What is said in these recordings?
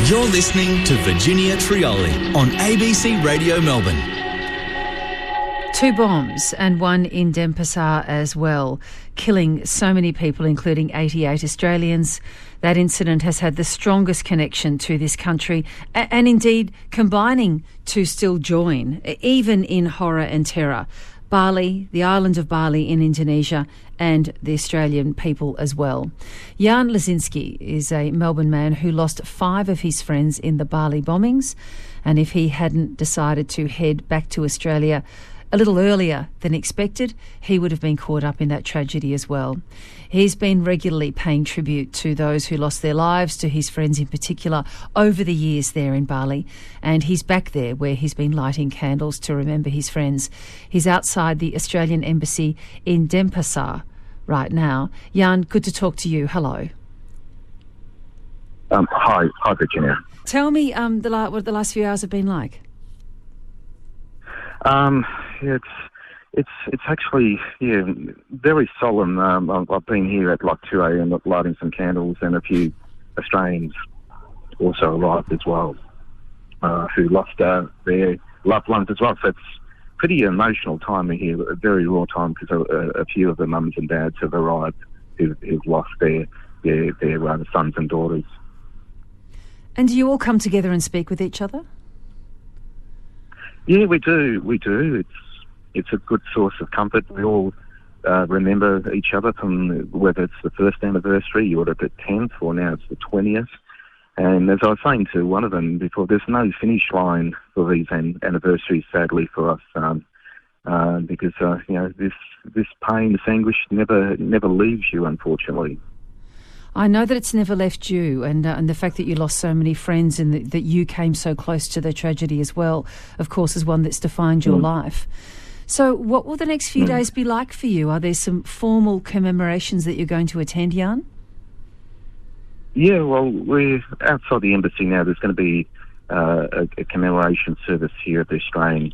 You're listening to Virginia Trioli on ABC Radio Melbourne. 2 bombs and one in Denpasar as well, killing so many people, including 88 Australians. That incident has had the strongest connection to this country and indeed combining to still join, even in horror and terror. Bali, the island of Bali in Indonesia, and the Australian people as well. Jan Laczynski is a Melbourne man who lost 5 of his friends in the Bali bombings, and if he hadn't decided to head back to Australia a little earlier than expected, he would have been caught up in that tragedy as well. He's been regularly paying tribute to those who lost their lives, to his friends in particular, over the years there in Bali. And he's back there where he's been lighting candles to remember his friends. He's outside the Australian Embassy in Denpasar right now. Jan, good to talk to you. Hello. Hi, Virginia. Tell me what the last few hours have been like. It's actually very solemn. I've been here at like 2 a.m. lighting some candles, and a few Australians also arrived as well, who lost their loved ones as well. So it's pretty emotional time here, a very raw time, because a few of the mums and dads have arrived who've lost their sons and daughters. And do you all come together and speak with each other? Yeah, we do. It's a good source of comfort. We all remember each other, from whether it's the first anniversary or the 10th, or now it's the 20th. And as I was saying to one of them before, there's no finish line for these anniversaries, sadly, for us, because this pain, this anguish never leaves you, unfortunately. I know that it's never left you, and the fact that you lost so many friends and that you came so close to the tragedy as well, of course, is one that's defined your life. So what will the next few days be like for you? Are there some formal commemorations that you're going to attend, Jan? Yeah, well, we're outside the embassy now. There's going to be a commemoration service here at the Australian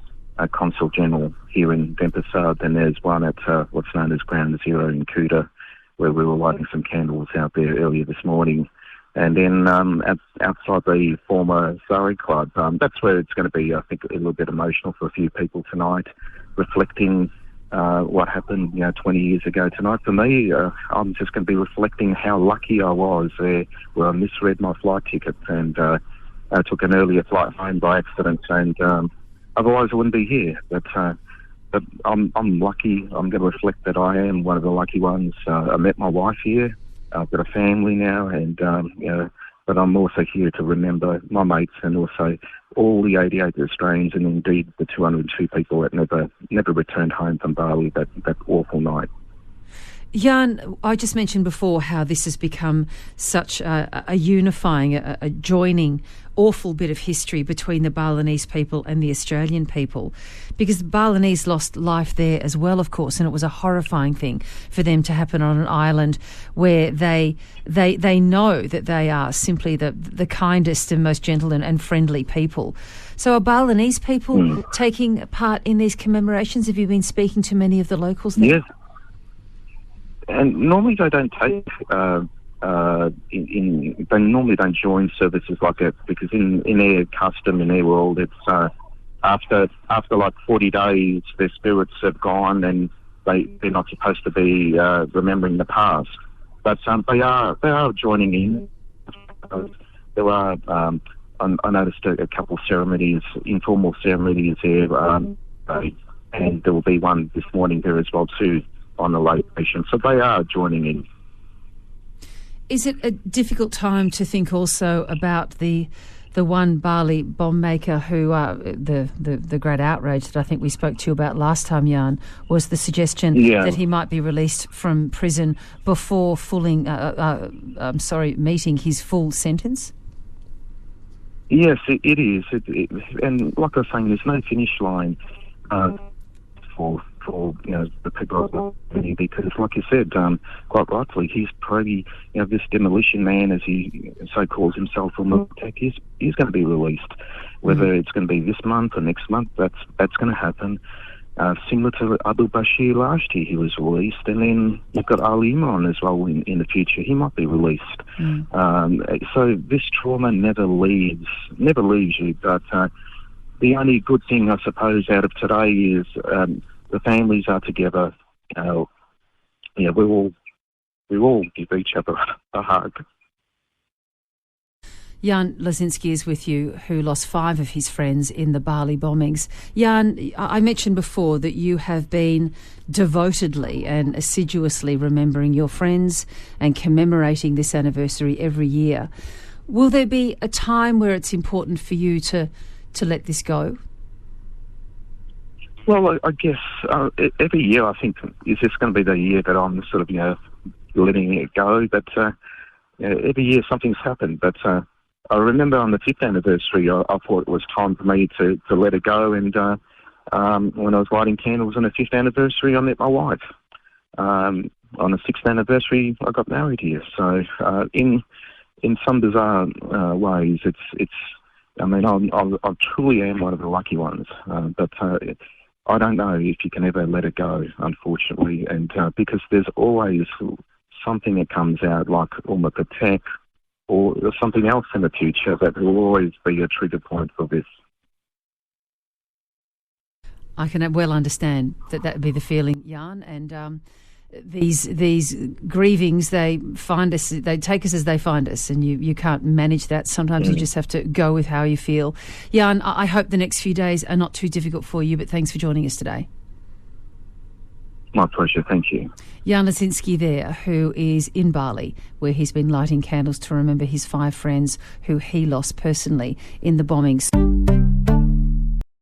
Consul General here in Denpasar. Then there's one at what's known as Ground Zero in Kuta, where we were lighting some candles out there earlier this morning. And then outside the former Surrey Club, that's where it's going to be, I think, a little bit emotional for a few people tonight, reflecting what happened 20 years ago tonight. For me, I'm just going to be reflecting how lucky I was there, where I misread my flight ticket and I took an earlier flight home by accident, and otherwise I wouldn't be here. But I'm lucky. I'm going to reflect that I am one of the lucky ones. I met my wife here. I've got a family now, and but I'm also here to remember my mates, and also all the 88 Australians, and indeed the 202 people that never returned home from Bali that awful night. Jan, I just mentioned before how this has become such a unifying, a joining, awful bit of history between the Balinese people and the Australian people, because the Balinese lost life there as well, of course, and it was a horrifying thing for them to happen on an island where they know that they are simply the kindest and most gentle and friendly people. So are Balinese people taking part in these commemorations? Have you been speaking to many of the locals there? Yes. And normally they don't take, they normally don't join services like that, because in their custom, in their world, it's after like 40 days, their spirits have gone, and they're not supposed to be remembering the past. But they are joining in. There are, I noticed a couple of ceremonies, informal ceremonies there, and there will be one this morning there as well too, on the location. So they are joining in. Is it a difficult time to think also about the one Bali bomb maker who, the great outrage that I think we spoke to you about last time, Jan, was the suggestion that he might be released from prison before meeting his full sentence? Yes, it is. And like I was saying, there's no finish line for the people of Melbourne, because, like you said, quite rightly, he's probably, this demolition man, as he so calls himself, from Miltech, he's going to be released. Whether it's going to be this month or next month, that's going to happen. similar to Abdul Bashir last year, he was released, and then you've got Ali Imran as well in the future. He might be released. So this trauma never leaves you. But the only good thing, I suppose, out of today is the families are together. We all give each other a hug. Jan Laczynski is with you, who lost 5 of his friends in the Bali bombings. Jan, I mentioned before that you have been devotedly and assiduously remembering your friends and commemorating this anniversary every year. Will there be a time where it's important for you to let this go? Well, I guess every year I think, is this going to be the year that I'm sort of, letting it go? But every year something's happened. But I remember on the 5th anniversary, I thought it was time for me to let it go. And when I was lighting candles on the 5th anniversary, I met my wife. On the 6th anniversary, I got married here. So in some bizarre ways, I truly am one of the lucky ones. But I don't know if you can ever let it go, unfortunately, and because there's always something that comes out, like Umma Patek or something else in the future that will always be a trigger point for this. I can well understand that would be the feeling, Jan, and these grievings, they take us as they find us, and you can't manage that. Sometimes you just have to go with how you feel. Jan, I hope the next few days are not too difficult for you, but thanks for joining us today. My pleasure, thank you. Jan Laczynski there, who is in Bali, where he's been lighting candles to remember his 5 friends who he lost personally in the bombings.